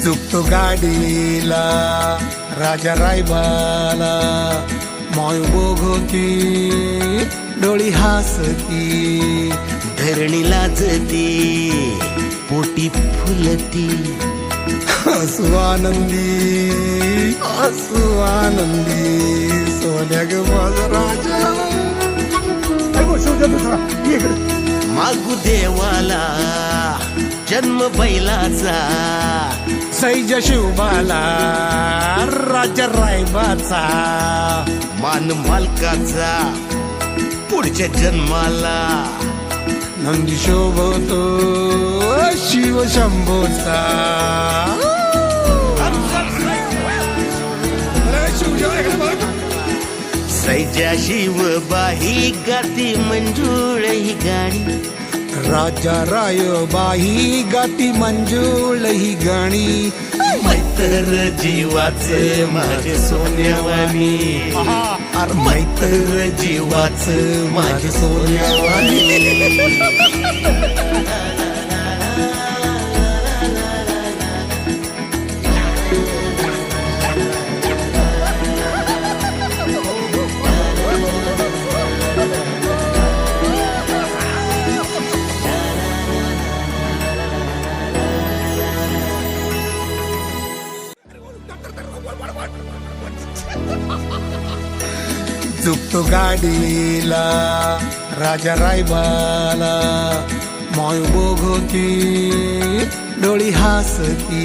झुकतो गाडीला राजा रायबाला, माय बघती डोळी हसती, धरणी लाजती पोटी फुलती, हसू आनंदी सोन्या ग माझा राजा. मागू देवाला जन्म बैलाचा, सैज शिवबाला राजा रायबाचा, मान मालकाचा पुढच्या जन्माला, नंदी शोभतो शिव शंभोचा. सैजा शिवबाही गाती मंजुळ ही गाणी, राजा रायबाही गाती मंजुळ ही गाणी. मैत्र जीवाचे माझे सोन्यावानी, मैत्र जीवाचे माझे सोन्यावानी. झुकतो गाडीला राजा रायबाला, माय बघती डोळी हसती,